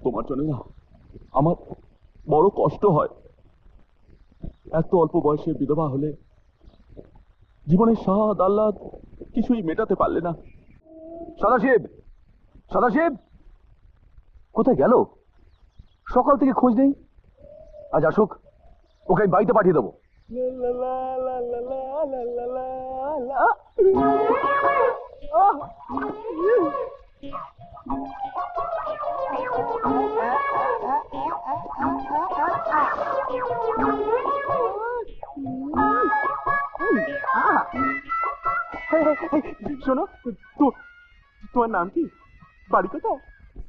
তোমার জন্য না আমার বড় কষ্ট হয়। এত অল্প বয়সে বিধবা হলে জীবনের স্বাদ আহ্লাদ কিছুই মেটাতে পারলে না। সদাশিব, সদাশিব কোথায় গেল? সকাল থেকে খোঁজ নেই। আজ আসুক, ওকে আমি বাড়িতে পাঠিয়ে দেবো। শোনো, তোমার নাম কি, বাড়ি কোথায়?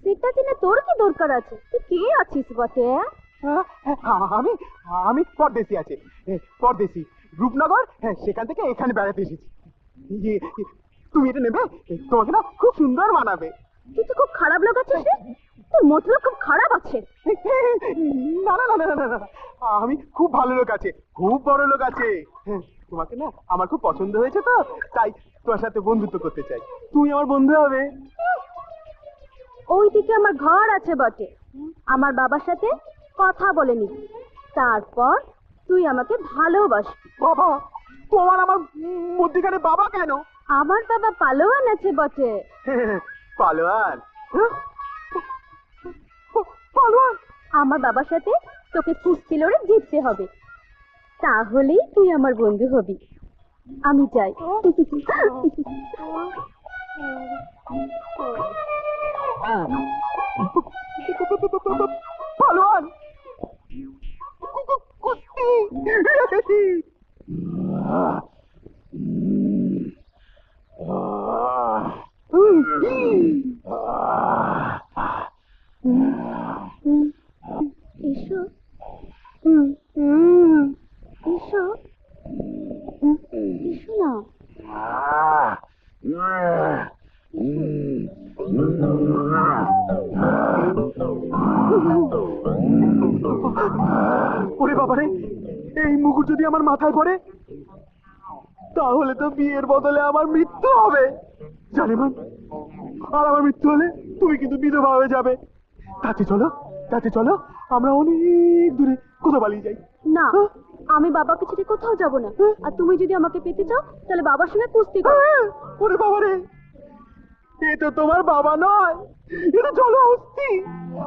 সেটা জেনে তোর কি দরকার আছে? তুই কে আছিস বটে? আমি আমি পরদেশি আছে, পরদেশি রূপনগর, সেখান থেকে এখানে বেড়াতে এসেছি। তুমি এটা নেবে, তোমাকে না খুব সুন্দর মানাবে। তুই তো খুব খারাপ লোক আছিস রে, তোর মতলব খুব খারাপ আছে। না না না না না না, আমি খুব ভালো লোক আছে, খুব বড় লোক আছে। তোমাকে না আমার খুব পছন্দ হয়েছে, তো তাই তোমার সাথে বন্ধুত্ব করতে চাই। তুমি আমার বন্ধু হবে। ওইদিকে আমার ঘর আছে বটে, আমার বাবার সাথে কথা বলে নিবি, তারপর তুই আমাকে ভালোবাসবি। বাবা, তোমার আমার মধ্যিখানে বাবা কেন? আমার বাবা পালোয়ান আছে বটে। পালোয়ান? পালোয়ান? আমার বাবার সাথে তোকে কুস্তি লড়ে জিততে হবে, তাহলেই তুই আমার বন্ধু হবি। আমি যাই। পালোয়ান কুস্তি। এসো এসো এসো না। ওরে বাবারে, এই মুকুট যদি আমার মাথায় পড়ে তাহলে তো বিয়ের বদলে আমার মৃত্যু হবে। জানেমান, আর আমার মৃত্যু হলে তুমি কিন্তু বিধবা হয়ে যাবে। তাতে চলো, তাতে চলো আমরা অনেক দূরে কোথাও পালিয়ে যাই। না, আমি বাবাকে ছেড়ে কোথাও যাব না। আর তুমি যদি আমাকে পেতে চাও তাহলে বাবার সঙ্গে কুস্তি করো। ওরে বাবারে, এ তো তোমার বাবা নয়, এটা চলো অস্থি,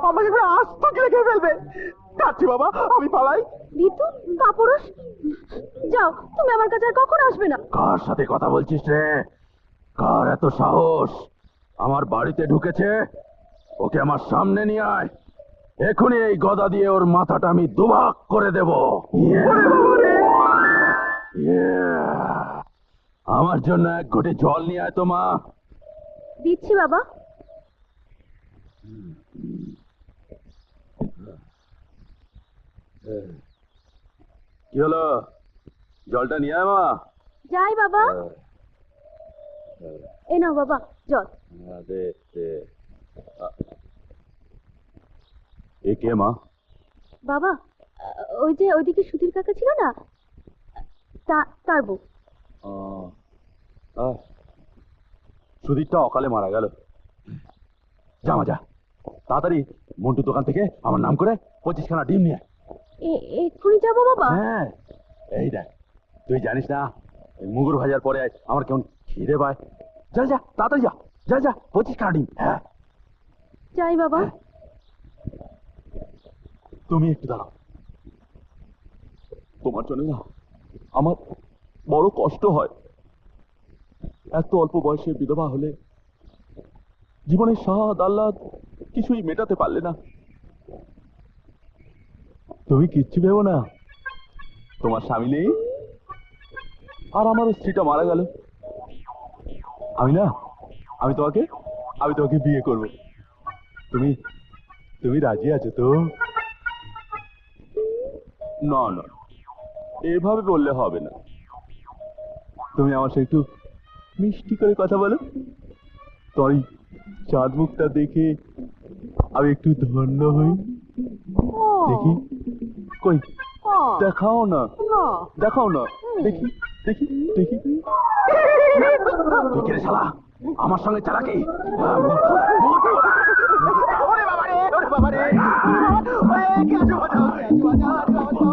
আমাকে এখানে আস্ত গিলে খেয়ে ফেলবে। যাচ্ছি বাবা, আমি পালাই। ঋতু, কাপুরুষ, যাও, তুমি আমার কাছে আর কখনো আসবে না। কার সাথে কথা বলছিস রে? কার এত সাহস আমার বাড়িতে ঢুকেছে? ওকে আমার সামনে নিয়ে আয়, এখনই এই গদা দিয়ে ওর মাথাটা আমি দুভাগ করে দেব। আমার জন্য এক ঘটি জল নিয়ে আয় তো মা। দিচ্ছি বাবা। কি হলো, জলটা নিয়ে আয় মা। যাই বাবা। এ নাও বাবা জল। এ কে মা? বাবা, ওই যে ওইদিকে সুধীর কাকা ছিল না, তার বউ। সুধীরটা অকালে মারা গেল। যা মা যা, তাড়াতাড়ি মন্টু দোকান থেকে আমার নাম করে 25খানা ডিম নিয়ে। এক্ষুনি যাবো বাবা? হ্যাঁ, এই দেখ, তুই জানিস না মুগুর ভাজার পরে আমার কেমন খিদে পায়। যা যা তাড়াতাড়ি যা, যা যা 25খানা ডিম। হ্যাঁ যাই বাবা। তুমি একটু দাঁড়াও, তোমার জন্য না আমার বড় কষ্ট হয়। এত অল্প বয়সে বিধবা হলে জীবনের স্বাদ আহ্লাদ কিছুই মেটাতে পারলে না। তুমি কিচ্ছু ভেবো না, তোমার স্বামী নেই আর আমারও স্ত্রীটা মারা গেল। আমি তোমাকে বিয়ে করব। তুমি তুমি রাজি আছো তো? না না, এভাবে বললে হবে না। তুমি আমার সাথে একটু মিষ্টি করে কথা বলো। তোর চাঁদ মুখটা দেখে আমি একটু ধন্য হই। দেখি, কই দেখাও না, দেখাও না, দেখি দেখি দেখি। তুই কে রে শালা, আমার সঙ্গে চালাকি? ওরে বাবারে, ওরে বাবারে, ওই কে আছো বাঁচাও কে আছো বাঁচাও